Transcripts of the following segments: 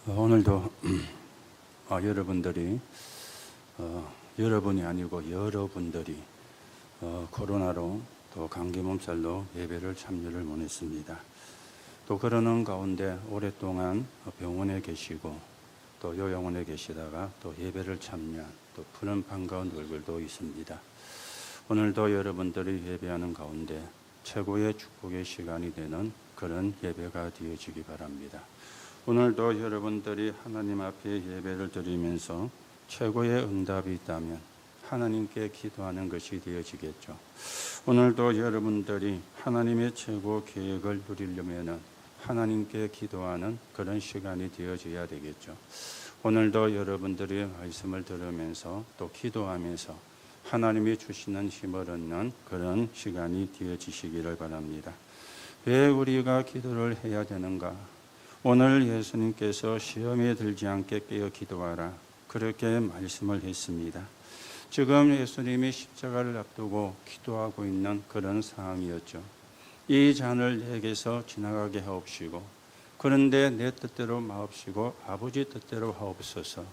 오늘도 여러분들이 여러분이 아니고 여러분들이 코로나로 또 감기 몸살로 예배를 참여를 못했습니다. 또 그러는 가운데 오랫동안 병원에 계시고 또 요양원에 계시다가 또 예배를 참여한 또 푸른 반가운 얼굴도 있습니다. 오늘도 여러분들이 예배하는 가운데 최고의 축복의 시간이 되는 그런 예배가 되어지기 바랍니다. 오늘도 여러분들이 하나님 앞에 예배를 드리면서 최고의 응답이 있다면 하나님께 기도하는 것이 되어지겠죠. 오늘도 여러분들이 하나님의 최고 계획을 누리려면 하나님께 기도하는 그런 시간이 되어져야 되겠죠. 오늘도 여러분들이 말씀을 들으면서 또 기도하면서 하나님이 주시는 힘을 얻는 그런 시간이 되어지시기를 바랍니다. 왜 우리가 기도를 해야 되는가? 오늘 예수님께서 시험에 들지 않게 깨어 기도하라 그렇게 말씀을 했습니다. 지금 예수님이 십자가를 앞두고 기도하고 있는 그런 상황이었죠. 이 잔을 내게서 지나가게 하옵시고 그런데 내 뜻대로 마옵시고 아버지 뜻대로 하옵소서.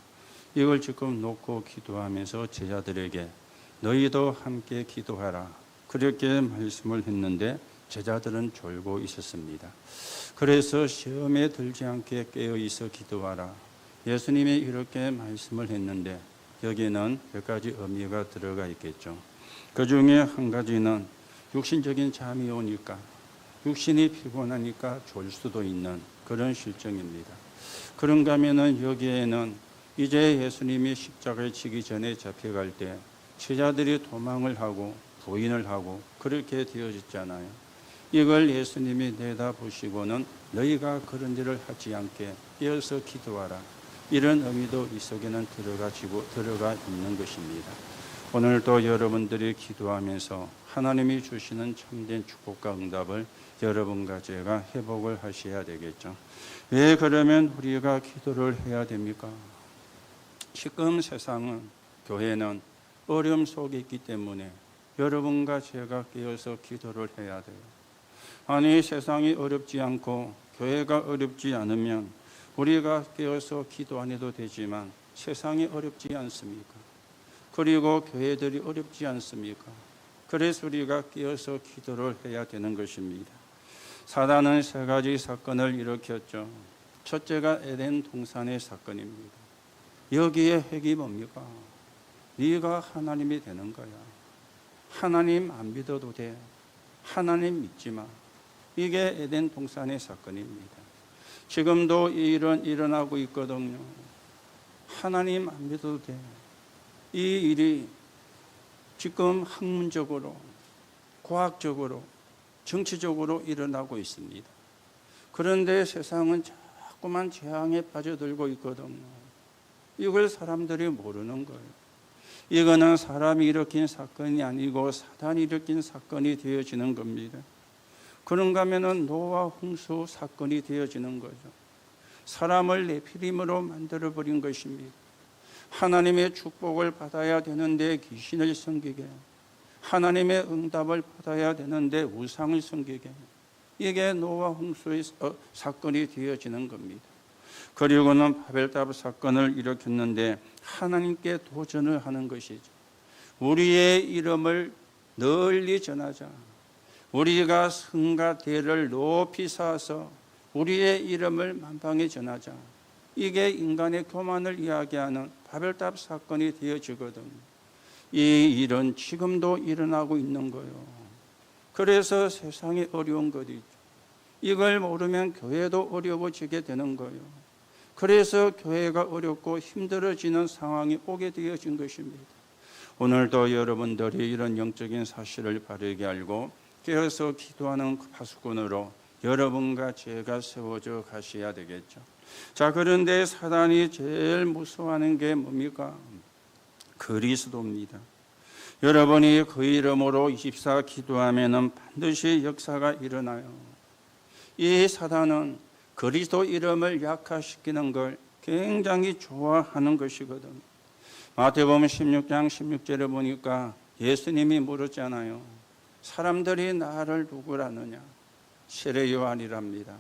이걸 지금 놓고 기도하면서 제자들에게 너희도 함께 기도하라 그렇게 말씀을 했는데 제자들은 졸고 있었습니다. 그래서 시험에 들지 않게 깨어 있어 기도하라. 예수님이 이렇게 말씀을 했는데 여기에는 몇 가지 의미가 들어가 있겠죠. 그 중에 한 가지는 육신적인 잠이 오니까 육신이 피곤하니까 졸 수도 있는 그런 실정입니다. 그런가 하면은 여기에는 이제 예수님이 십자가에 지기 전에 잡혀갈 때 제자들이 도망을 하고 부인을 하고 그렇게 되어졌잖아요. 이걸 예수님이 내다보시고는 너희가 그런 일을 하지 않게 깨어서 기도하라. 이런 의미도 이 속에는 들어가 있는 것입니다. 오늘도 여러분들이 기도하면서 하나님이 주시는 참된 축복과 응답을 여러분과 제가 회복을 하셔야 되겠죠. 왜 그러면 우리가 기도를 해야 됩니까? 지금 세상은 교회는 어려움 속에 있기 때문에 여러분과 제가 깨어서 기도를 해야 돼요. 아니 세상이 어렵지 않고 교회가 어렵지 않으면 우리가 깨어서 기도 안 해도 되지만 세상이 어렵지 않습니까? 그리고 교회들이 어렵지 않습니까? 그래서 우리가 깨어서 기도를 해야 되는 것입니다. 사단은 세 가지 사건을 일으켰죠. 첫째가 에덴 동산의 사건입니다. 여기에 핵이 뭡니까? 네가 하나님이 되는 거야. 하나님 안 믿어도 돼. 하나님 믿지 마. 이게 에덴 동산의 사건입니다. 지금도 이 일은 일어나고 있거든요. 하나님 안 믿어도 돼. 이 일이 지금 학문적으로, 과학적으로, 정치적으로 일어나고 있습니다. 그런데 세상은 자꾸만 재앙에 빠져들고 있거든요. 이걸 사람들이 모르는 거예요. 이거는 사람이 일으킨 사건이 아니고 사단이 일으킨 사건이 되어지는 겁니다. 그런가 하면은 노아 홍수 사건이 되어지는 거죠. 사람을 네피림으로 만들어버린 것입니다. 하나님의 축복을 받아야 되는데 귀신을 섬기게, 하나님의 응답을 받아야 되는데 우상을 섬기게, 이게 노아 홍수의 사건이 되어지는 겁니다. 그리고는 바벨탑 사건을 일으켰는데 하나님께 도전을 하는 것이죠. 우리의 이름을 널리 전하자. 우리가 성과 대를 높이 쌓아서 우리의 이름을 만방에 전하자. 이게 인간의 교만을 이야기하는 바벨탑 사건이 되어지거든요. 이 일은 지금도 일어나고 있는 거예요. 그래서 세상이 어려운 것이죠. 이걸 모르면 교회도 어려워지게 되는 거예요. 그래서 교회가 어렵고 힘들어지는 상황이 오게 되어진 것입니다. 오늘도 여러분들이 이런 영적인 사실을 바르게 알고 깨어서 기도하는 파수꾼으로 여러분과 제가 세워져 가셔야 되겠죠. 자, 그런데 사단이 제일 무서워하는 게 뭡니까? 그리스도입니다. 여러분이 그 이름으로 24 기도하면은 반드시 역사가 일어나요. 이 사단은 그리스도 이름을 약화시키는 걸 굉장히 좋아하는 것이거든요. 마태복음 16장 16절에 보니까 예수님이 물었잖아요. 사람들이 나를 누구라느냐? 세례 요한이랍니다.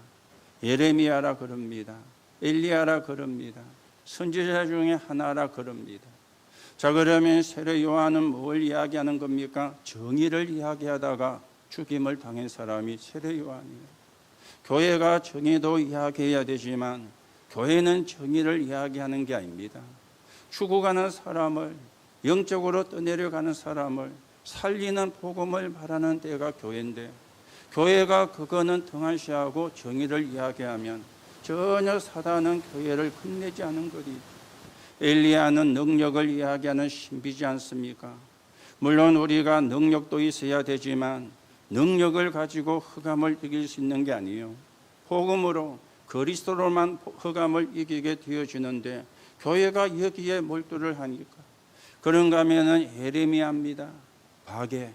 예레미야라 그럽니다. 엘리야라 그럽니다. 선지자 중에 하나라 그럽니다. 자, 그러면 세례 요한은 뭘 이야기하는 겁니까? 정의를 이야기하다가 죽임을 당한 사람이 세례 요한이에요. 교회가 정의도 이야기해야 되지만 교회는 정의를 이야기하는 게 아닙니다. 죽어가는 사람을, 영적으로 떠내려가는 사람을 살리는 복음을 말하는 때가 교회인데, 교회가 그거는 등한시하고 정의를 이야기하면 전혀 사단은 교회를 끝내지 않은 것이, 엘리야는 능력을 이야기하는 신비지 않습니까? 물론 우리가 능력도 있어야 되지만 능력을 가지고 흑암을 이길 수 있는 게 아니에요. 복음으로 그리스도로만 흑암을 이기게 되어지는데 교회가 여기에 몰두를 하니까, 그런가 하면은 예레미야입니다. 박해,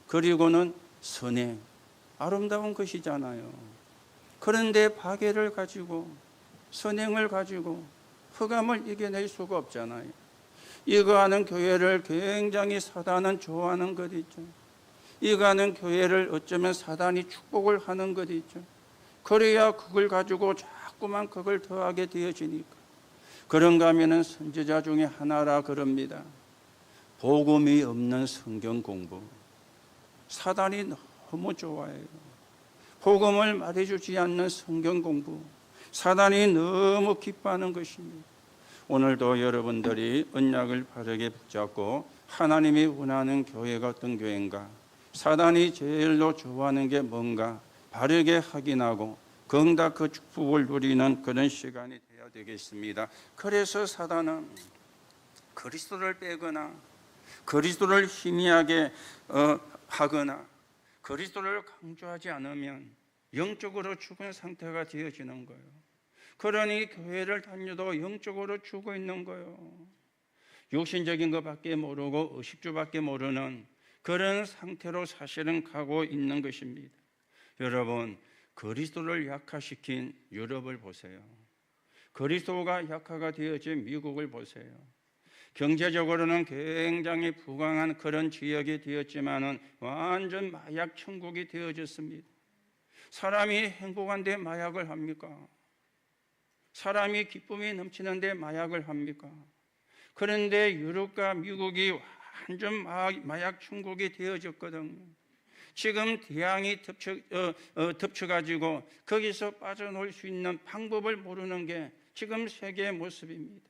그리고는 선행, 아름다운 것이잖아요. 그런데 박해를 가지고 선행을 가지고 흑암을 이겨낼 수가 없잖아요. 이거 하는 교회를 굉장히 사단은 좋아하는 것 있죠. 이거 하는 교회를 어쩌면 사단이 축복을 하는 것 있죠. 그래야 그걸 가지고 자꾸만 그걸 더하게 되어지니까. 그런가 하면은 선지자 중에 하나라 그럽니다. 복음이 없는 성경 공부, 사단이 너무 좋아해요. 복음을 말해주지 않는 성경 공부, 사단이 너무 기뻐하는 것입니다. 오늘도 여러분들이 언약을 바르게 붙잡고 하나님이 원하는 교회가 어떤 교회인가, 사단이 제일로 좋아하는 게 뭔가 바르게 확인하고 건다 그 축복을 누리는 그런 시간이 되어야 되겠습니다. 그래서 사단은 그리스도를 빼거나 그리스도를 희미하게 하거나 그리스도를 강조하지 않으면 영적으로 죽은 상태가 되어지는 거예요. 그러니 교회를 다녀도 영적으로 죽어 있는 거예요. 육신적인 것밖에 모르고 의식주밖에 모르는 그런 상태로 사실은 가고 있는 것입니다. 여러분, 그리스도를 약화시킨 유럽을 보세요. 그리스도가 약화가 되어진 미국을 보세요. 경제적으로는 굉장히 부강한 그런 지역이 되었지만은 완전 마약 천국이 되어졌습니다. 사람이 행복한데 마약을 합니까? 사람이 기쁨이 넘치는데 마약을 합니까? 그런데 유럽과 미국이 완전 마약 천국이 되어졌거든요. 지금 대항이 덮쳐가지고 거기서 빠져나올 수 있는 방법을 모르는 게 지금 세계의 모습입니다.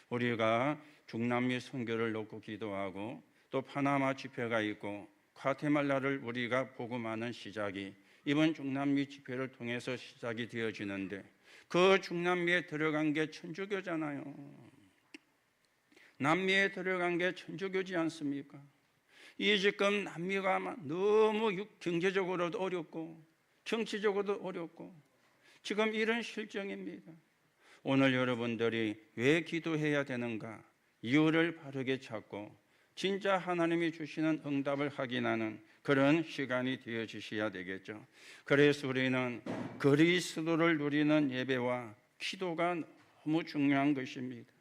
우리가 중남미 선교를 놓고 기도하고 또 파나마 집회가 있고 과테말라를 우리가 복음하는 시작이 이번 중남미 집회를 통해서 시작이 되어지는데, 그 중남미에 들어간 게 천주교잖아요. 남미에 들어간 게 천주교지 않습니까? 이 지금 남미가 너무 경제적으로도 어렵고 정치적으로도 어렵고 지금 이런 실정입니다. 오늘 여러분들이 왜 기도해야 되는가, 이유를 바르게 찾고 진짜 하나님이 주시는 응답을 확인하는 그런 시간이 되어주셔야 되겠죠. 그래서 우리는 그리스도를 누리는 예배와 기도가 너무 중요한 것입니다.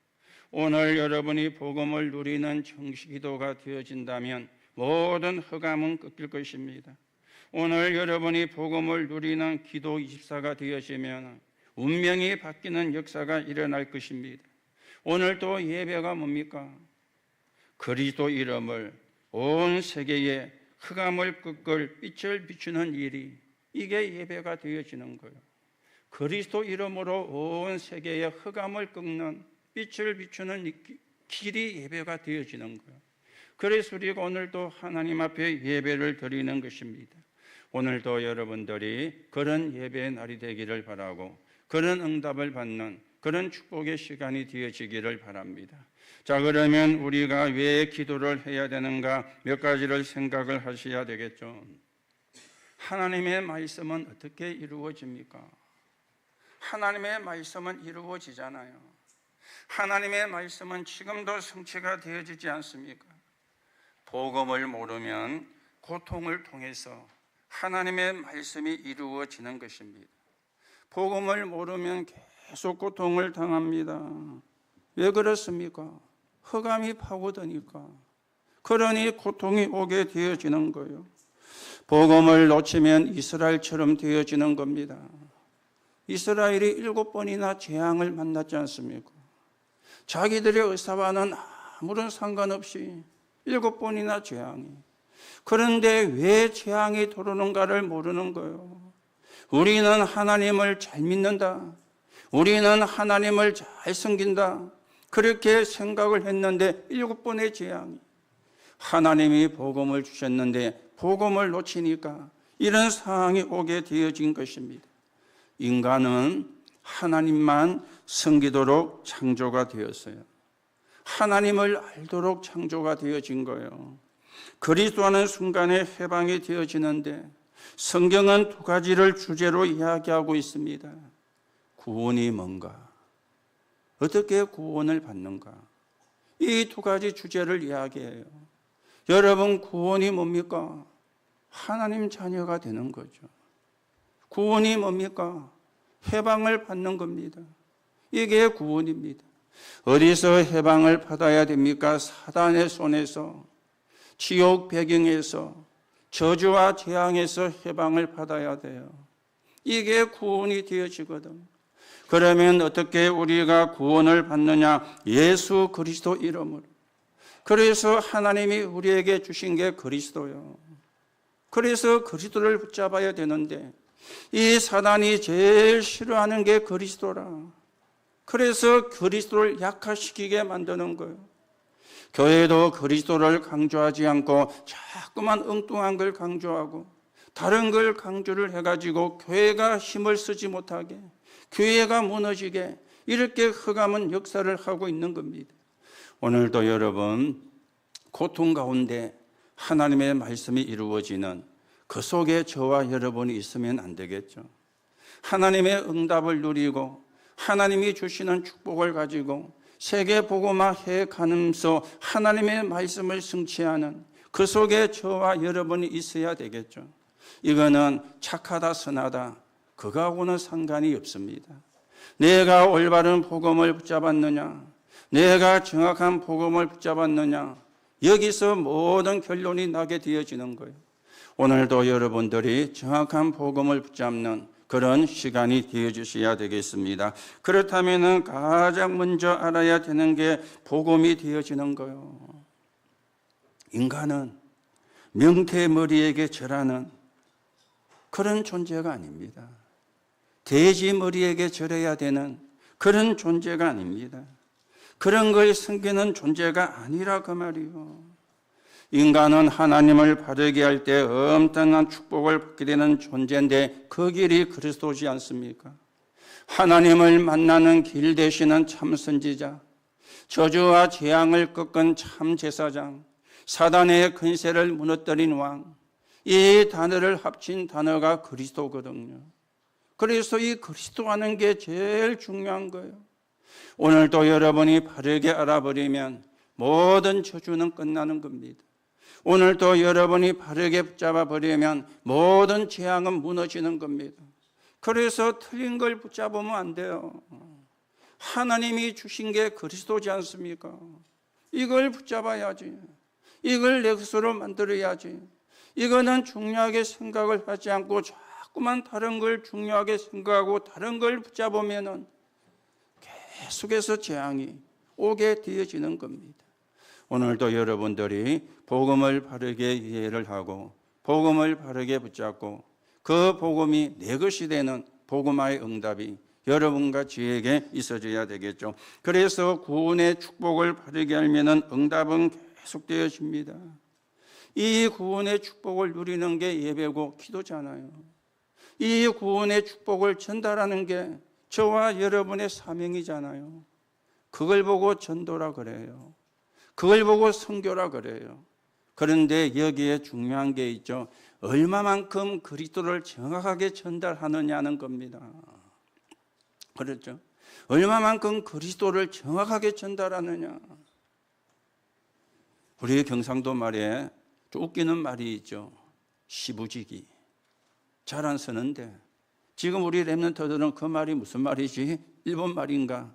오늘 여러분이 복음을 누리는 정식 기도가 되어진다면 모든 흑암은 꺾일 것입니다. 오늘 여러분이 복음을 누리는 기도 24가 되어지면 운명이 바뀌는 역사가 일어날 것입니다. 오늘 또 예배가 뭡니까? 그리스도 이름을 온 세계에 흑암을 꺾을 빛을 비추는 일이, 이게 예배가 되어지는 거예요. 그리스도 이름으로 온 세계에 흑암을 꺾는 빛을 비추는 길이 예배가 되어지는 거예요. 그래서 우리가 오늘도 하나님 앞에 예배를 드리는 것입니다. 오늘도 여러분들이 그런 예배의 날이 되기를 바라고 그런 응답을 받는 그런 축복의 시간이 되어지기를 바랍니다. 자, 그러면 우리가 왜 기도를 해야 되는가 몇 가지를 생각을 하셔야 되겠죠. 하나님의 말씀은 어떻게 이루어집니까? 하나님의 말씀은 이루어지잖아요. 하나님의 말씀은 지금도 성취가 되어지지 않습니까? 복음을 모르면 고통을 통해서 하나님의 말씀이 이루어지는 것입니다. 복음을 모르면 계속 고통을 당합니다. 왜 그렇습니까? 흑암이 파고드니까. 그러니 고통이 오게 되어지는 거예요. 복음을 놓치면 이스라엘처럼 되어지는 겁니다. 이스라엘이 7번이나 재앙을 만났지 않습니까? 자기들의 의사와는 아무런 상관없이 7번이나 재앙이. 그런데 왜 재앙이 들어오는가를 모르는 거예요. 우리는 하나님을 잘 믿는다. 우리는 하나님을 잘 섬긴다. 그렇게 생각을 했는데 7번의 재앙이. 하나님이 복음을 주셨는데 복음을 놓치니까 이런 상황이 오게 되어진 것입니다. 인간은 하나님만 섬기도록 창조가 되었어요. 하나님을 알도록 창조가 되어진 거예요. 그리스도하는 순간에 해방이 되어지는데 성경은 두 가지를 주제로 이야기하고 있습니다. 구원이 뭔가? 어떻게 구원을 받는가? 이 두 가지 주제를 이야기해요. 여러분, 구원이 뭡니까? 하나님 자녀가 되는 거죠. 구원이 뭡니까? 해방을 받는 겁니다. 이게 구원입니다. 어디서 해방을 받아야 됩니까? 사단의 손에서, 지옥 배경에서, 저주와 재앙에서 해방을 받아야 돼요. 이게 구원이 되어지거든. 그러면 어떻게 우리가 구원을 받느냐? 예수 그리스도 이름으로. 그래서 하나님이 우리에게 주신 게 그리스도요. 그래서 그리스도를 붙잡아야 되는데 이 사단이 제일 싫어하는 게 그리스도라. 그래서 그리스도를 약화시키게 만드는 거예요. 교회도 그리스도를 강조하지 않고 자꾸만 엉뚱한 걸 강조하고 다른 걸 강조를 해가지고 교회가 힘을 쓰지 못하게, 교회가 무너지게 이렇게 흑암은 역사를 하고 있는 겁니다. 오늘도 여러분, 고통 가운데 하나님의 말씀이 이루어지는 그 속에 저와 여러분이 있으면 안 되겠죠. 하나님의 응답을 누리고 하나님이 주시는 축복을 가지고 세계복음화 해가면서 하나님의 말씀을 성취하는 그 속에 저와 여러분이 있어야 되겠죠. 이거는 착하다 선하다 그거하고는 상관이 없습니다. 내가 올바른 복음을 붙잡았느냐, 내가 정확한 복음을 붙잡았느냐, 여기서 모든 결론이 나게 되어지는 거예요. 오늘도 여러분들이 정확한 복음을 붙잡는 그런 시간이 되어주셔야 되겠습니다. 그렇다면 가장 먼저 알아야 되는 게 복음이 되어지는 거예요. 인간은 명태머리에게 절하는 그런 존재가 아닙니다. 돼지 머리에게 절해야 되는 그런 존재가 아닙니다. 그런 걸 섬기는 존재가 아니라 그 말이요. 인간은 하나님을 바르게 할 때 엄청난 축복을 받게 되는 존재인데 그 길이 그리스도지 않습니까? 하나님을 만나는 길 되시는 참 선지자, 저주와 재앙을 꺾은 참 제사장, 사단의 권세를 무너뜨린 왕, 이 단어를 합친 단어가 그리스도거든요. 그래서 이 그리스도 하는 게 제일 중요한 거예요. 오늘도 여러분이 바르게 알아버리면 모든 저주는 끝나는 겁니다. 오늘도 여러분이 바르게 붙잡아 버리면 모든 재앙은 무너지는 겁니다. 그래서 틀린 걸 붙잡으면 안 돼요. 하나님이 주신 게 그리스도지 않습니까? 이걸 붙잡아야지. 이걸 내 것으로 만들어야지. 이거는 중요하게 생각을 하지 않고 자꾸만 다른 걸 중요하게 생각하고 다른 걸 붙잡으면은 계속해서 재앙이 오게 되어지는 겁니다. 오늘도 여러분들이 복음을 바르게 이해를 하고 복음을 바르게 붙잡고 그 복음이 내 것이 되는 복음화의 응답이 여러분과 저에게 있어져야 되겠죠. 그래서 구원의 축복을 바르게 알면은 응답은 계속되어집니다. 이 구원의 축복을 누리는 게 예배고 기도잖아요. 이 구원의 축복을 전달하는 게 저와 여러분의 사명이잖아요. 그걸 보고 전도라 그래요. 그걸 보고 선교라 그래요. 그런데 여기에 중요한 게 있죠. 얼마만큼 그리스도를 정확하게 전달하느냐는 겁니다. 그렇죠? 얼마만큼 그리스도를 정확하게 전달하느냐. 우리 경상도 말에 좀 웃기는 말이 있죠. 시부지기. 잘 안 쓰는데 지금 우리 랩런터들은 그 말이 무슨 말이지? 일본 말인가?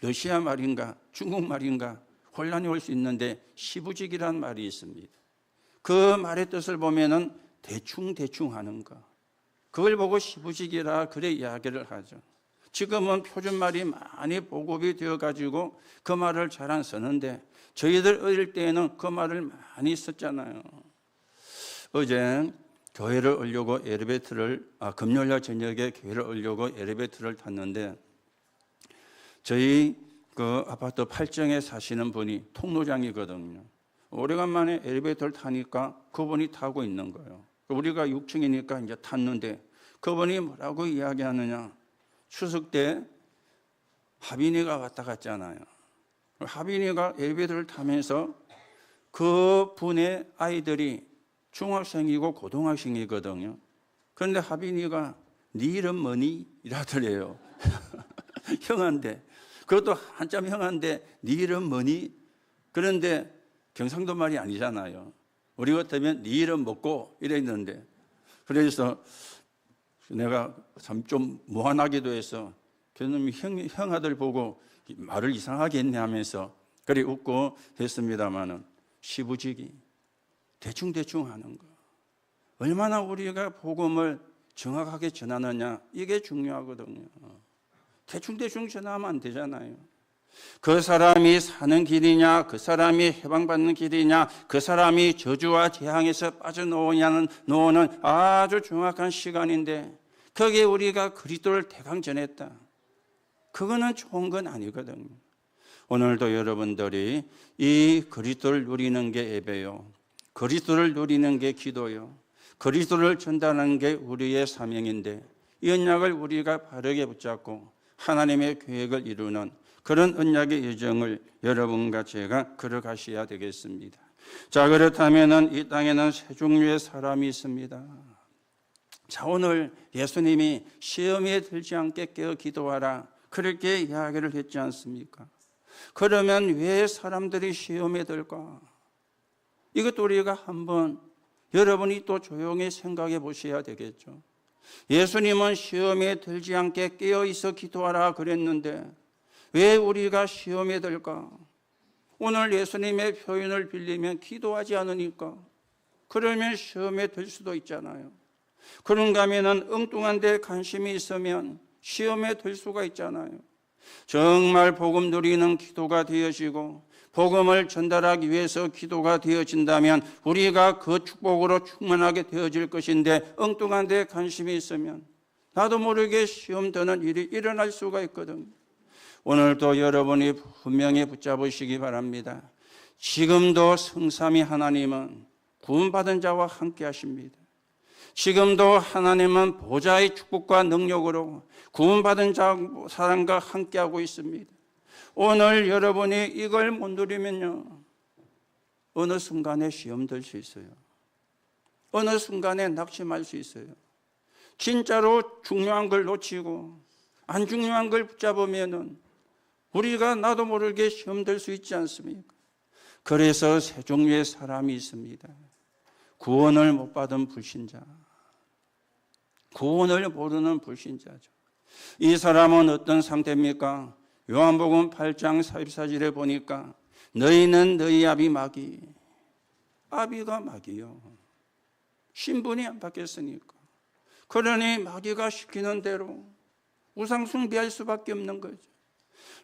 러시아 말인가? 중국 말인가? 혼란이 올 수 있는데 시부지기라는 말이 있습니다. 그 말의 뜻을 보면은 대충 하는 거. 그걸 보고 시부지기라 그래 이야기를 하죠. 지금은 표준말이 많이 보급이 되어가지고 그 말을 잘 안 쓰는데 저희들 어릴 때에는 그 말을 많이 썼잖아요. 어제 교회를 오려고 금요일날 저녁에 교회를 오려고 엘리베이터를 탔는데 저희 그 아파트 8층에 사시는 분이 통로장이거든요. 오래간만에 엘리베이터를 타니까 그분이 타고 있는 거예요. 우리가 6층이니까 이제 탔는데 그분이 뭐라고 이야기하느냐. 추석 때 하빈이가 왔다 갔잖아요. 하빈이가 엘리베이터를 타면서 그 분의 아이들이 중학생이고 고등학생이거든요. 그런데 하빈이가 네 이름 뭐니? 이라더래요. 형한테. 그것도 한참 형한테 네 이름 뭐니? 그런데 경상도 말이 아니잖아요. 우리 같으면 네 이름 먹고 이랬는데 그래서 내가 참 좀 무안하기도 해서 그놈이 형 아들 보고 말을 이상하게 했네 하면서 그래 웃고 했습니다마는 시부지기 대충 하는 거. 얼마나 우리가 복음을 정확하게 전하느냐 이게 중요하거든요. 대충 전하면 안 되잖아요. 그 사람이 사는 길이냐, 그 사람이 해방받는 길이냐, 그 사람이 저주와 재앙에서 빠져나오는 아주 정확한 시간인데 거기에 우리가 그리스도를 대강 전했다. 그거는 좋은 건 아니거든요. 오늘도 여러분들이 이 그리스도를 누리는 게 예배요. 그리스도를 누리는 게 기도요. 그리스도를 전달하는 게 우리의 사명인데 이 언약을 우리가 바르게 붙잡고 하나님의 계획을 이루는 그런 언약의 여정을 여러분과 제가 걸어가셔야 되겠습니다. 자, 그렇다면 이 땅에는 세 종류의 사람이 있습니다. 자, 오늘 예수님이 시험에 들지 않게 깨어 기도하라 그렇게 이야기를 했지 않습니까? 그러면 왜 사람들이 시험에 들까? 이것도 우리가 한번 여러분이 또 조용히 생각해 보셔야 되겠죠. 예수님은 시험에 들지 않게 깨어 있어 기도하라 그랬는데 왜 우리가 시험에 들까? 오늘 예수님의 표현을 빌리면 기도하지 않으니까 그러면 시험에 들 수도 있잖아요. 그런가 하면 엉뚱한 데 관심이 있으면 시험에 들 수가 있잖아요. 정말 복음 누리는 기도가 되어지고 복음을 전달하기 위해서 기도가 되어진다면 우리가 그 축복으로 충만하게 되어질 것인데 엉뚱한 데 관심이 있으면 나도 모르게 시험 드는 일이 일어날 수가 있거든요. 오늘도 여러분이 분명히 붙잡으시기 바랍니다. 지금도 성삼위 하나님은 구원받은 자와 함께 하십니다. 지금도 하나님은 보좌의 축복과 능력으로 구원받은 사람과 함께하고 있습니다. 오늘 여러분이 이걸 못 누리면요 어느 순간에 시험 들 수 있어요. 어느 순간에 낙심할 수 있어요. 진짜로 중요한 걸 놓치고 안 중요한 걸 붙잡으면은 우리가 나도 모르게 시험 들 수 있지 않습니까? 그래서 세 종류의 사람이 있습니다. 구원을 못 받은 불신자, 구원을 모르는 불신자죠. 이 사람은 어떤 상태입니까? 요한복음 8장 44절에 보니까 너희는 너희 아비 마귀, 아비가 마귀요. 신분이 안 바뀌었으니까. 그러니 마귀가 시키는 대로 우상 숭배할 수밖에 없는 거죠.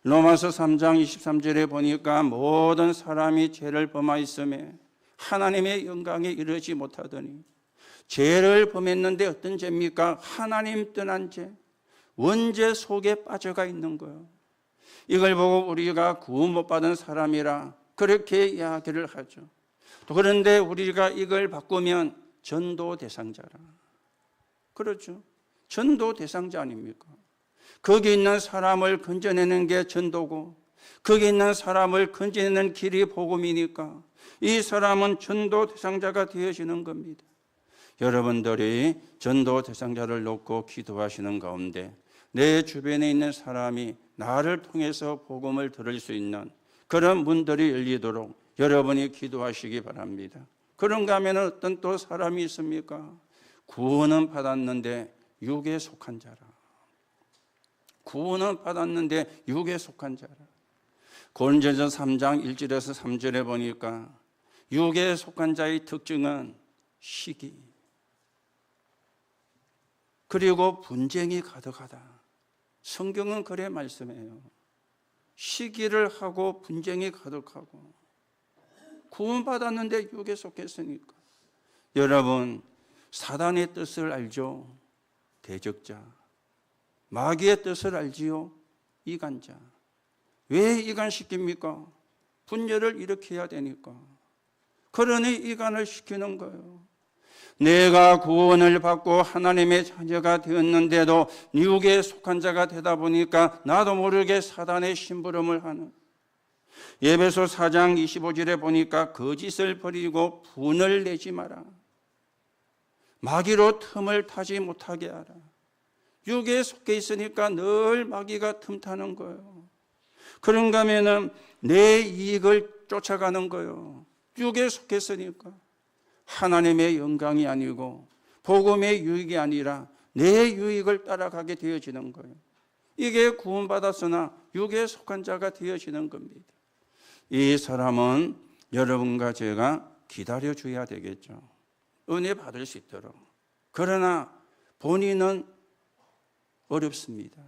로마서 3장 23절에 보니까 모든 사람이 죄를 범하였음에 하나님의 영광에 이르지 못하더니 죄를 범했는데 어떤 죄입니까? 하나님 떠난 죄, 원죄 속에 빠져가 있는 거예요. 이걸 보고 우리가 구원 못 받은 사람이라 그렇게 이야기를 하죠. 그런데 우리가 이걸 바꾸면 전도 대상자라. 그렇죠. 전도 대상자 아닙니까? 거기 있는 사람을 건져내는 게 전도고 거기 있는 사람을 건져내는 길이 복음이니까 이 사람은 전도 대상자가 되어지는 겁니다. 여러분들이 전도 대상자를 놓고 기도하시는 가운데 내 주변에 있는 사람이 나를 통해서 복음을 들을 수 있는 그런 문들이 열리도록 여러분이 기도하시기 바랍니다. 그런가 하면 어떤 또 사람이 있습니까? 구원은 받았는데 육에 속한 자라. 구원은 받았는데 육에 속한 자라. 고린도전서 3장 1절에서 3절에 보니까 육에 속한 자의 특징은 시기. 그리고 분쟁이 가득하다. 성경은 그래 말씀해요. 시기를 하고 분쟁이 가득하고 구원받았는데 육에 속했으니까. 여러분, 사단의 뜻을 알죠? 대적자. 마귀의 뜻을 알지요? 이간자. 왜 이간시킵니까? 분열을 일으켜야 되니까. 그러니 이간을 시키는 거예요. 내가 구원을 받고 하나님의 자녀가 되었는데도 육에 속한 자가 되다 보니까 나도 모르게 사단의 심부름을 하는. 에베소 4장 25절에 보니까 거짓을 버리고 분을 내지 마라. 마귀로 틈을 타지 못하게 하라. 육에 속해 있으니까 늘 마귀가 틈타는 거예요. 그런가 하면은 내 이익을 쫓아가는 거예요. 육에 속했으니까. 하나님의 영광이 아니고 복음의 유익이 아니라 내 유익을 따라가게 되어지는 거예요. 이게 구원받았으나 육에 속한 자가 되어지는 겁니다. 이 사람은 여러분과 제가 기다려줘야 되겠죠. 은혜 받을 수 있도록. 그러나 본인은 어렵습니다.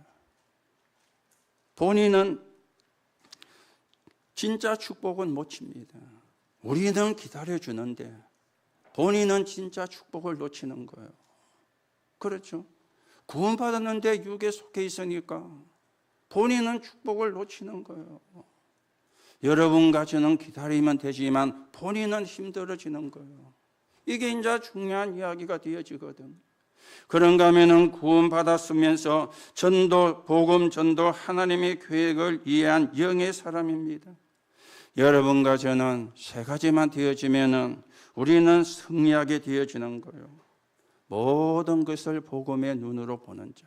본인은 진짜 축복은 못 칩니다. 우리는 기다려주는데 본인은 진짜 축복을 놓치는 거예요. 그렇죠? 구원받았는데 육에 속해 있으니까 본인은 축복을 놓치는 거예요. 여러분과 저는 기다리면 되지만 본인은 힘들어지는 거예요. 이게 이제 중요한 이야기가 되어지거든. 그런가 하면은 구원받았으면서 전도, 복음 전도, 하나님의 계획을 이해한 영의 사람입니다. 여러분과 저는 세 가지만 되어지면은 우리는 승리하게 되어지는 거예요. 모든 것을 복음의 눈으로 보는 자,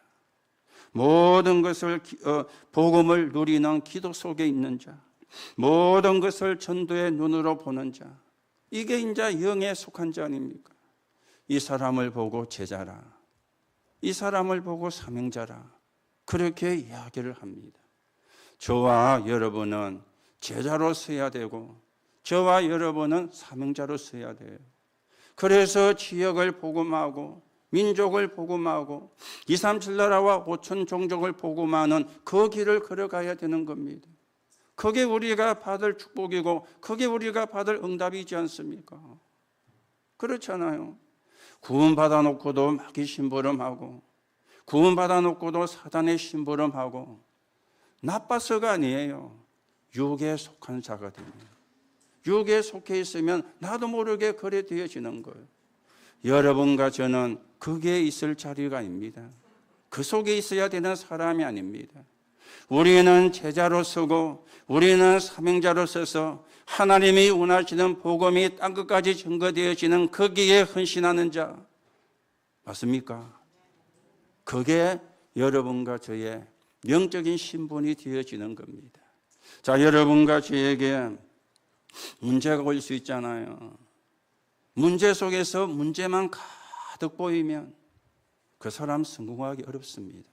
모든 것을 복음을 누리는 기도 속에 있는 자, 모든 것을 전도의 눈으로 보는 자, 이게 이제 영에 속한 자 아닙니까? 이 사람을 보고 제자라, 이 사람을 보고 사명자라, 그렇게 이야기를 합니다. 저와 여러분은 제자로 서야 되고 저와 여러분은 사명자로 서야 돼요. 그래서 지역을 복음하고 민족을 복음하고 237나라와 5천 종족을 복음하는 그 길을 걸어가야 되는 겁니다. 그게 우리가 받을 축복이고 그게 우리가 받을 응답이지 않습니까? 그렇잖아요. 구원받아 놓고도 마귀 심부름하고 구원받아 놓고도 사단의 심부름하고 나빠서가 아니에요. 육에 속한 자가 됩니다. 육에 속해 있으면 나도 모르게 그래 되어지는 거예요. 여러분과 저는 그게 있을 자리가 아닙니다. 그 속에 있어야 되는 사람이 아닙니다. 우리는 제자로 서고 우리는 사명자로 서서 하나님이 원하시는 복음이 땅끝까지 증거되어지는 거기에 헌신하는 자 맞습니까? 그게 여러분과 저의 영적인 신분이 되어지는 겁니다. 자, 여러분과 저에게 문제가 올 수 있잖아요. 문제 속에서 문제만 가득 보이면 그 사람 성공하기 어렵습니다.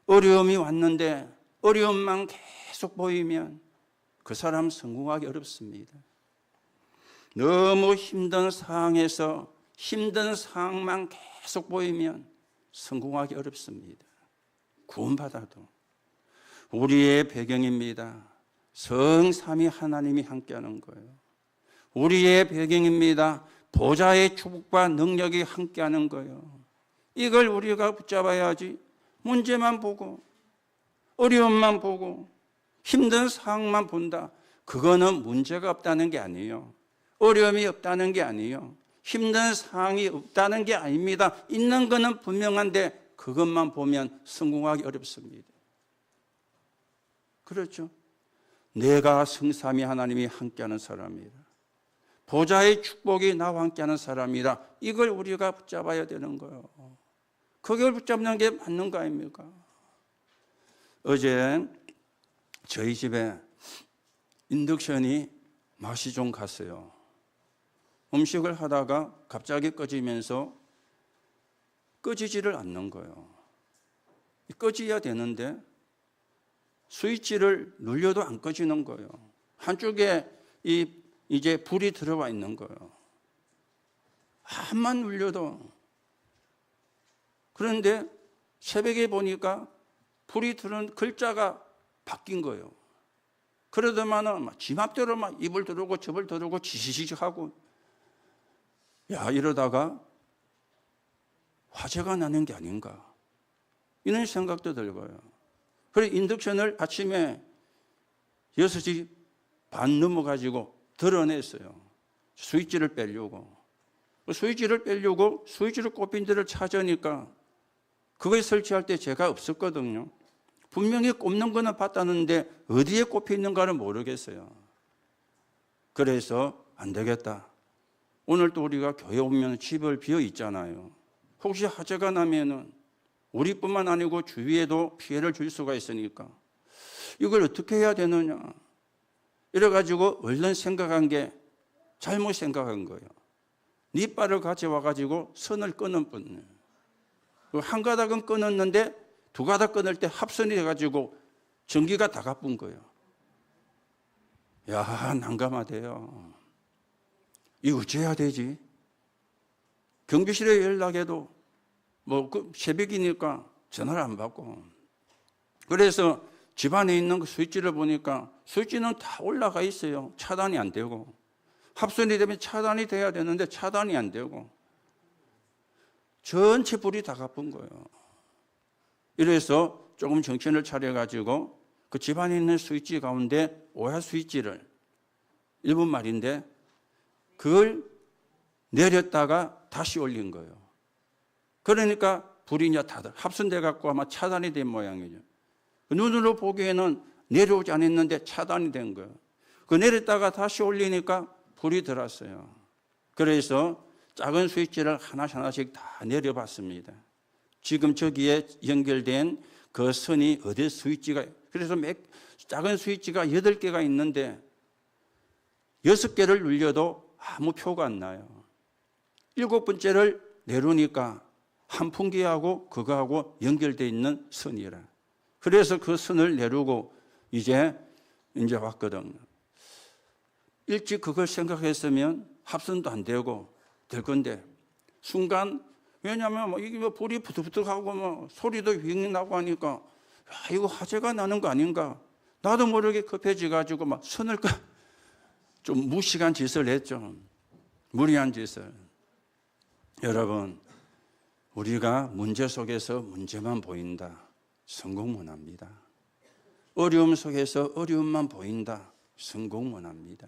어려움이 왔는데 어려움만 계속 보이면 그 사람 성공하기 어렵습니다. 너무 힘든 상황에서 힘든 상황만 계속 보이면 성공하기 어렵습니다. 구원받아도. 우리의 배경입니다. 성삼위 하나님이 함께하는 거예요. 우리의 배경입니다. 보좌의 축복과 능력이 함께하는 거예요. 이걸 우리가 붙잡아야지. 문제만 보고 어려움만 보고 힘든 상황만 본다. 그거는 문제가 없다는 게 아니에요. 어려움이 없다는 게 아니에요. 힘든 상황이 없다는 게 아닙니다. 있는 거는 분명한데 그것만 보면 성공하기 어렵습니다. 그렇죠? 내가 성삼위 하나님이 함께하는 사람이라. 보좌의 축복이 나와 함께하는 사람이라. 이걸 우리가 붙잡아야 되는 거예요. 그걸 붙잡는 게 맞는 거 아닙니까? 어제 저희 집에 인덕션이 맛이 좀 갔어요. 음식을 하다가 갑자기 꺼지면서 꺼지지를 않는 거예요. 꺼져야 되는데 스위치를 눌려도 안 꺼지는 거예요. 한쪽에 이제 불이 들어와 있는 거예요. 암만 울려도. 그런데 새벽에 보니까 불이 들은 글자가 바뀐 거예요. 그러더만은 지 맘대로 막 입을 두르고 접을 두르고 지시식 하고, 야, 이러다가 화재가 나는 게 아닌가, 이런 생각도 들고요. 그래 인덕션을 아침에 6시 반 넘어가지고 드러냈어요. 스위치를 빼려고. 스위치를 꼽힌 데를 찾으니까 그걸 설치할 때 제가 없었거든요. 분명히 꼽는 거는 봤다는데 어디에 꼽혀 있는가를 모르겠어요. 그래서 안 되겠다. 오늘 또 우리가 교회 오면 집을 비어 있잖아요. 혹시 화재가 나면은 우리뿐만 아니고 주위에도 피해를 줄 수가 있으니까 이걸 어떻게 해야 되느냐. 이래가지고 얼른 생각한 게 잘못 생각한 거예요. 니빨을 가져와가지고 선을 끊은 뿐. 한 가닥은 끊었는데 두 가닥 끊을 때 합선이 돼가지고 전기가 다 가쁜 거예요. 야, 난감하대요. 이거 어째야 되지? 경비실에 연락해도 새벽이니까 전화를 안 받고. 그래서 집안에 있는 그 스위치를 보니까 스위치는 다 올라가 있어요. 차단이 안 되고. 합선이 되면 차단이 돼야 되는데 차단이 안 되고. 전체 불이 다 가쁜 거예요. 이래서 조금 정신을 차려가지고 그 집안에 있는 스위치 가운데 오야 스위치를, 일본 말인데 그걸 내렸다가 다시 올린 거예요. 그러니까 불이 이제 다들 합선돼 갖고 아마 차단이 된 모양이죠. 눈으로 보기에는 내려오지 않았는데 차단이 된 거예요. 그 내렸다가 다시 올리니까 불이 들었어요. 그래서 작은 스위치를 하나씩 다 내려봤습니다. 지금 저기에 연결된 그 선이 어디 스위치가, 그래서 작은 스위치가 8개가 있는데 6개를 눌려도 아무 표가 안 나요. 7번째를 내려오니까 한풍기하고 그거하고 연결되어 있는 선이라. 그래서 그 선을 내려고 이제 왔거든요. 일찍 그걸 생각했으면 합선도 안 되고 될 건데, 순간, 왜냐하면 이게 불이 부득부득하고 소리도 휙 나고 하니까, 야, 이거 화재가 나는 거 아닌가. 나도 모르게 급해져가지고 선을 좀 무식한 짓을 했죠. 무리한 짓을. 여러분, 우리가 문제 속에서 문제만 보인다, 성공 못 합니다. 어려움 속에서 어려움만 보인다, 성공 못 합니다.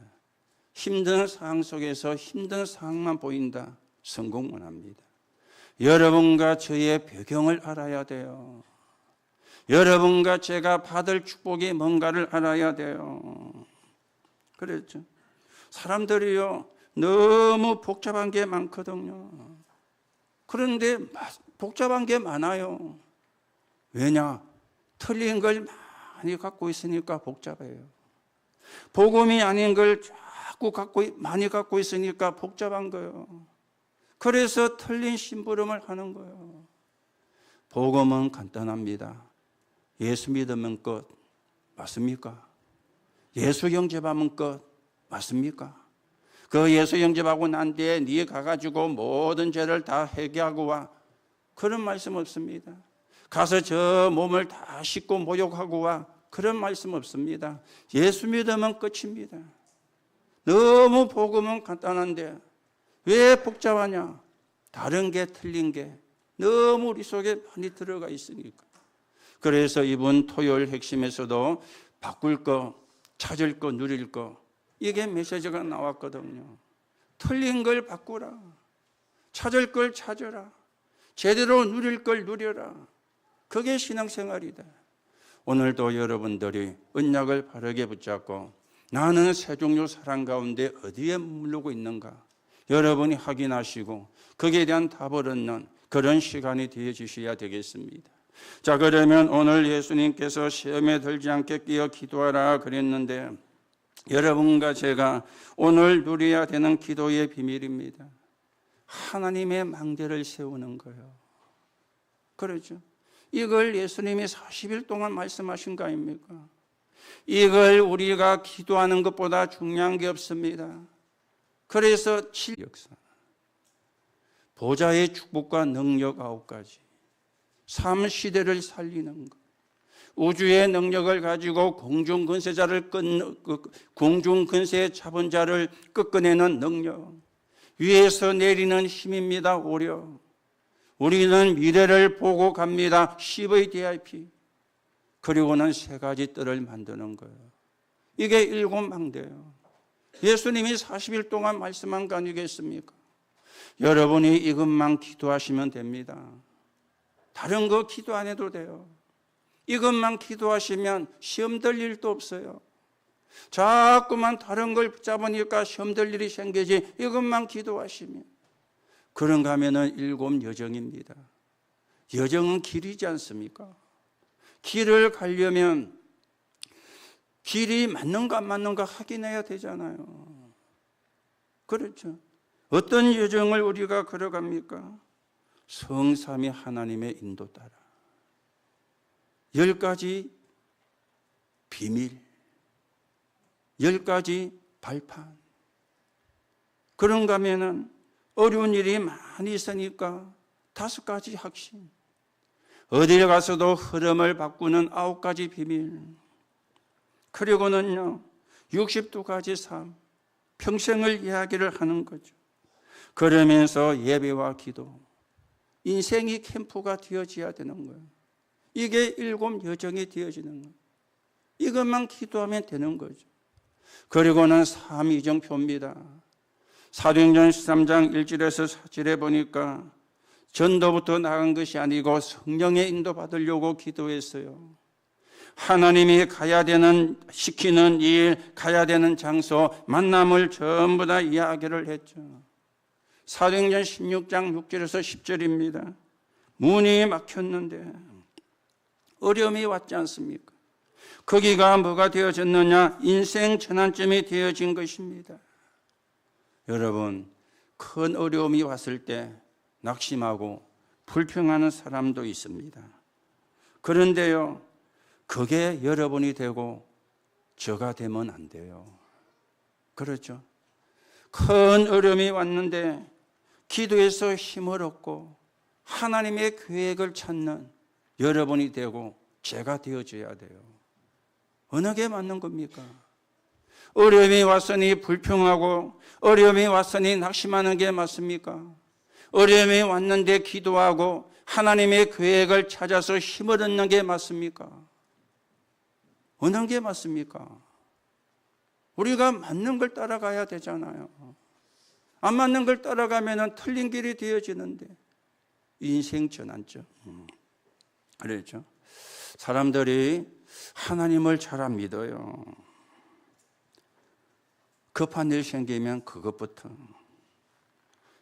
힘든 상황 속에서 힘든 상황만 보인다, 성공 못 합니다. 여러분과 저의 배경을 알아야 돼요. 여러분과 제가 받을 축복이 뭔가를 알아야 돼요. 그랬죠. 사람들이요, 너무 복잡한 게 많거든요. 그런데 복잡한 게 많아요. 왜냐? 틀린 걸 많이 갖고 있으니까 복잡해요. 복음이 아닌 걸 자꾸 많이 갖고 있으니까 복잡한 거예요. 그래서 틀린 심부름을 하는 거예요. 복음은 간단합니다. 예수 믿으면 끝. 맞습니까? 예수 영접하면 끝. 맞습니까? 그 예수 영접하고 난 뒤에 네 가가지고 모든 죄를 다 회개하고 와. 그런 말씀 없습니다. 가서 저 몸을 다 씻고 목욕하고 와. 그런 말씀 없습니다. 예수 믿으면 끝입니다. 너무 복음은 간단한데 왜 복잡하냐? 다른 게 틀린 게 너무 우리 속에 많이 들어가 있으니까. 그래서 이번 토요일 핵심에서도 바꿀 거, 찾을 거, 누릴 거, 이게 메시지가 나왔거든요. 틀린 걸 바꾸라. 찾을 걸 찾아라. 제대로 누릴 걸 누려라. 그게 신앙생활이다. 오늘도 여러분들이 언약을 바르게 붙잡고 나는 세 종류 사랑 가운데 어디에 머무르고 있는가 여러분이 확인하시고 거기에 대한 답을 얻는 그런 시간이 되어주셔야 되겠습니다. 자, 그러면 오늘 예수님께서 시험에 들지 않게 끼어 기도하라 그랬는데 여러분과 제가 오늘 누려야 되는 기도의 비밀입니다. 하나님의 망대를 세우는 거예요. 그렇죠? 이걸 예수님이 40일 동안 말씀하신 거 아닙니까? 이걸 우리가 기도하는 것보다 중요한 게 없습니다. 그래서 역사. 보좌의 축복과 능력 9가지, 삶 시대를 살리는 것, 우주의 능력을 가지고 공중 근세의 잡은 자를 꺾어내는 능력, 위에서 내리는 힘입니다. 오려 우리는 미래를 보고 갑니다. CVDIP. 그리고는 3가지 뜰을 만드는 거예요. 이게 7망대예요. 예수님이 40일 동안 말씀한 거 아니겠습니까? 여러분이 이것만 기도하시면 됩니다. 다른 거 기도 안 해도 돼요. 이것만 기도하시면 시험 들 일도 없어요. 자꾸만 다른 걸 붙잡으니까 시험 들 일이 생기지. 이것만 기도하시면. 그런가 하면은 7 여정입니다. 여정은 길이지 않습니까? 길을 가려면 길이 맞는가 안 맞는가 확인해야 되잖아요. 그렇죠. 어떤 여정을 우리가 걸어갑니까? 성삼위 하나님의 인도 따라 10가지 비밀, 10가지 발판. 그런가 하면은 어려운 일이 많이 있으니까 5가지 확신, 어딜 가서도 흐름을 바꾸는 9가지 비밀, 그리고는요 62가지 삶, 평생을 이야기를 하는 거죠. 그러면서 예배와 기도, 인생이 캠프가 되어져야 되는 거예요. 이게 7 여정이 되어지는 거예요. 이것만 기도하면 되는 거죠. 그리고는 삶 이정표입니다. 사도행전 13장 1절에서 4절에 보니까 전도부터 나간 것이 아니고 성령의 인도 받으려고 기도했어요. 하나님이 가야 되는, 시키는 일, 가야 되는 장소, 만남을 전부 다 이야기를 했죠. 사도행전 16장 6절에서 10절입니다. 문이 막혔는데 어려움이 왔지 않습니까? 거기가 뭐가 되어졌느냐? 인생 전환점이 되어진 것입니다. 여러분, 큰 어려움이 왔을 때 낙심하고 불평하는 사람도 있습니다. 그런데요, 그게 여러분이 되고 저가 되면 안 돼요. 그렇죠? 큰 어려움이 왔는데 기도해서 힘을 얻고 하나님의 계획을 찾는 여러분이 되고 제가 되어줘야 돼요. 어느 게 맞는 겁니까? 어려움이 왔으니 불평하고 어려움이 왔으니 낙심하는 게 맞습니까? 어려움이 왔는데 기도하고 하나님의 계획을 찾아서 힘을 얻는 게 맞습니까? 어느 게 맞습니까? 우리가 맞는 걸 따라가야 되잖아요. 안 맞는 걸 따라가면 틀린 길이 되어지는데 인생 전환점. 그렇죠? 사람들이 하나님을 잘 안 믿어요. 급한 일 생기면 그것부터.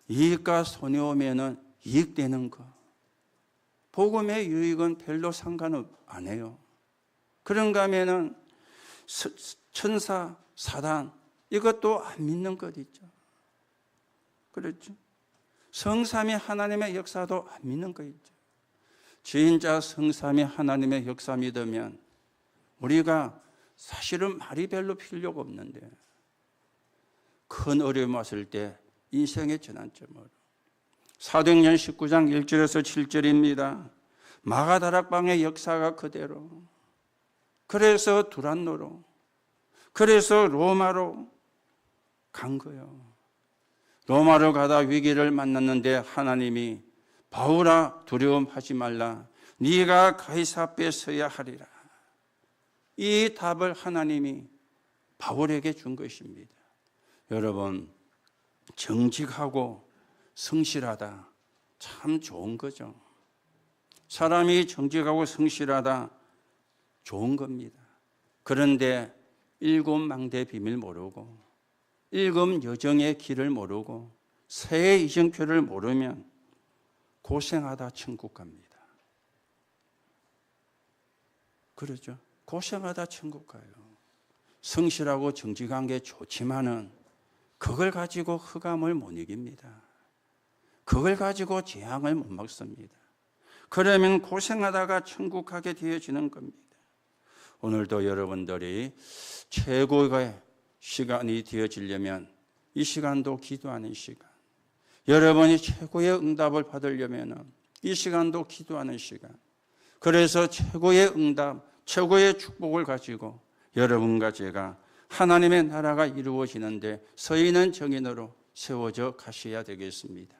이익과 손해 오면은 이익되는 거. 복음의 유익은 별로 상관 안 해요. 그런가 하면은 천사, 사단, 이것도 안 믿는 것 있죠. 그렇죠? 성삼위 하나님의 역사도 안 믿는 거 있죠. 진짜 성삼위 하나님의 역사 믿으면 우리가 사실은 말이 별로 필요가 없는데 큰 어려움 왔을 때 인생의 전환점으로 사도행전 19장 1절에서 7절입니다. 마가다락방의 역사가 그대로, 그래서 두란노로, 그래서 로마로 간 거예요. 로마로 가다 위기를 만났는데 하나님이 바울아 두려움하지 말라, 네가 가이사 앞에 서야 하리라. 이 답을 하나님이 바울에게 준 것입니다. 여러분, 정직하고 성실하다 참 좋은 거죠. 사람이 정직하고 성실하다 좋은 겁니다. 그런데 7 망대 비밀 모르고 7 여정의 길을 모르고 새 이정표를 모르면 고생하다 천국 갑니다. 그렇죠? 고생하다 천국 가요. 성실하고 정직한 게 좋지만은 그걸 가지고 흑암을 못 이깁니다. 그걸 가지고 재앙을 못 막습니다. 그러면 고생하다가 천국 가게 되어지는 겁니다. 오늘도 여러분들이 최고의 시간이 되어지려면 이 시간도 기도하는 시간, 여러분이 최고의 응답을 받으려면 이 시간도 기도하는 시간. 그래서 최고의 응답, 최고의 축복을 가지고 여러분과 제가 하나님의 나라가 이루어지는데 서 있는 정인으로 세워져 가셔야 되겠습니다.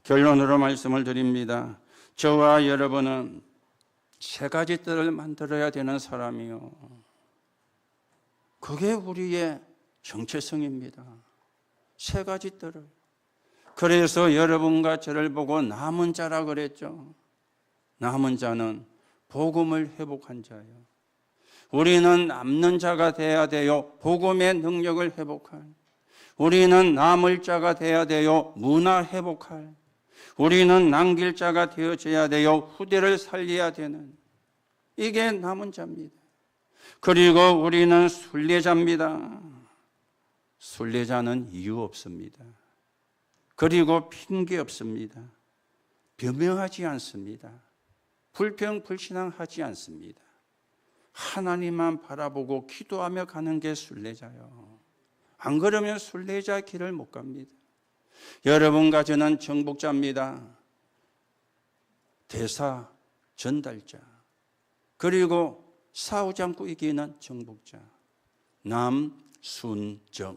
결론으로 말씀을 드립니다. 저와 여러분은 세 가지 뜰을 만들어야 되는 사람이요. 그게 우리의 정체성입니다. 세 가지 뜰을. 그래서 여러분과 저를 보고 남은 자라 그랬죠. 남은 자는 복음을 회복한 자예요. 우리는 남는 자가 돼야 돼요. 복음의 능력을 회복할. 우리는 남을 자가 돼야 돼요. 문화 회복할. 우리는 남길 자가 되어져야 돼요. 후대를 살려야 되는. 이게 남은 자입니다. 그리고 우리는 순례자입니다. 순례자는 이유 없습니다. 그리고 핑계 없습니다. 변명하지 않습니다. 불평불신앙하지 않습니다. 하나님만 바라보고 기도하며 가는 게 순례자요. 안 그러면 순례자 길을 못 갑니다. 여러분과 저는 정복자입니다. 대사, 전달자, 그리고 싸우지 않고 이기는 정복자. 남순정.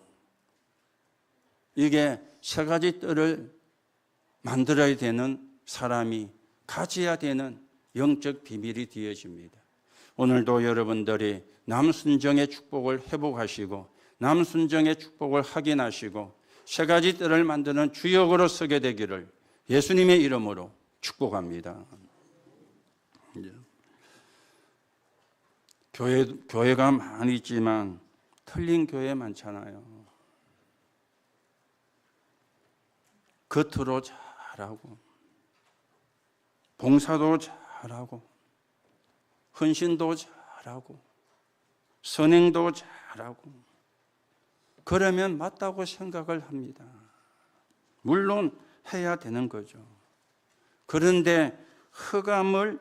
이게 세 가지 뜰을 만들어야 되는 사람이 가져야 되는 영적 비밀이 되어집니다. 오늘도 여러분들이 남순정의 축복을 회복하시고 남순정의 축복을 확인하시고 세 가지 뜰을 만드는 주역으로 서게 되기를 예수님의 이름으로 축복합니다. 교회가 많이 있지만 틀린 교회 많잖아요. 겉으로 잘하고 봉사도 잘하고 헌신도 잘하고 선행도 잘하고 그러면 맞다고 생각을 합니다. 물론 해야 되는 거죠. 그런데 흑암을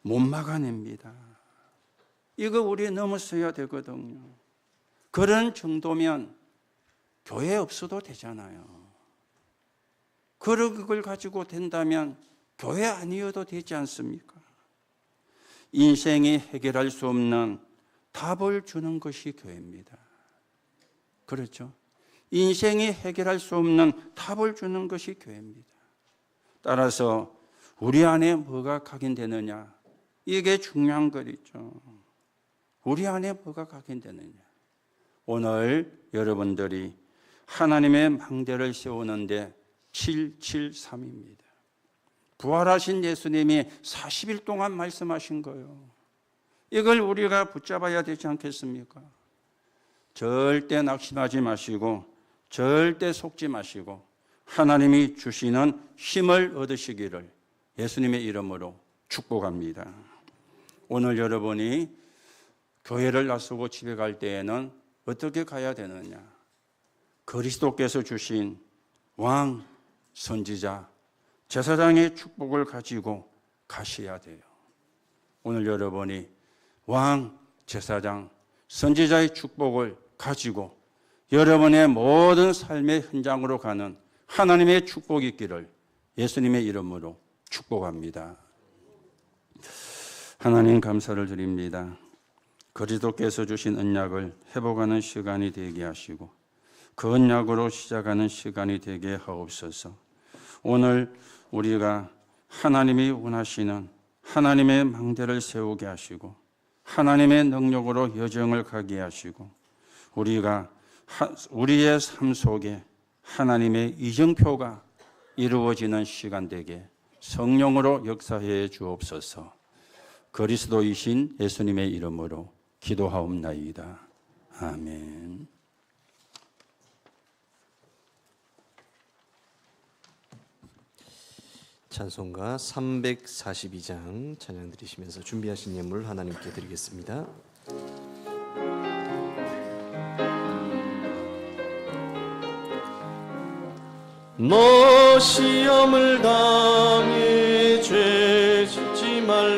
못 막아냅니다. 이거 우리 넘어서야 되거든요. 그런 정도면 교회 없어도 되잖아요. 그걸 가지고 된다면 교회 아니어도 되지 않습니까? 인생이 해결할 수 없는 답을 주는 것이 교회입니다. 그렇죠? 인생이 해결할 수 없는 답을 주는 것이 교회입니다. 따라서 우리 안에 뭐가 각인되느냐, 이게 중요한 거죠. 우리 안에 뭐가 각인되느냐. 오늘 여러분들이 하나님의 망대를 세우는데 773입니다. 부활하신 예수님이 40일 동안 말씀하신 거예요. 이걸 우리가 붙잡아야 되지 않겠습니까? 절대 낙심하지 마시고 절대 속지 마시고 하나님이 주시는 힘을 얻으시기를 예수님의 이름으로 축복합니다. 오늘 여러분이 교회를 나서고 집에 갈 때에는 어떻게 가야 되느냐? 그리스도께서 주신 왕, 선지자, 제사장의 축복을 가지고 가셔야 돼요. 오늘 여러분이 왕, 제사장, 선지자의 축복을 가지고 여러분의 모든 삶의 현장으로 가는 하나님의 축복이 있기를 예수님의 이름으로 축복합니다. 하나님 감사를 드립니다. 그리스도께서 주신 언약을 회복하는 시간이 되게 하시고 그 언약으로 시작하는 시간이 되게 하옵소서. 오늘 우리가 하나님이 원하시는 하나님의 망대를 세우게 하시고 하나님의 능력으로 여정을 가게 하시고 우리가 우리의 삶 속에 하나님의 이정표가 이루어지는 시간 되게 성령으로 역사해 주옵소서. 그리스도이신 예수님의 이름으로 기도하옵나이다. 아멘. 찬송가 342장 찬양 드리시면서 준비하신 예물 하나님께 드리겠습니다. 너 시험을 당해 죄 짓지 말라.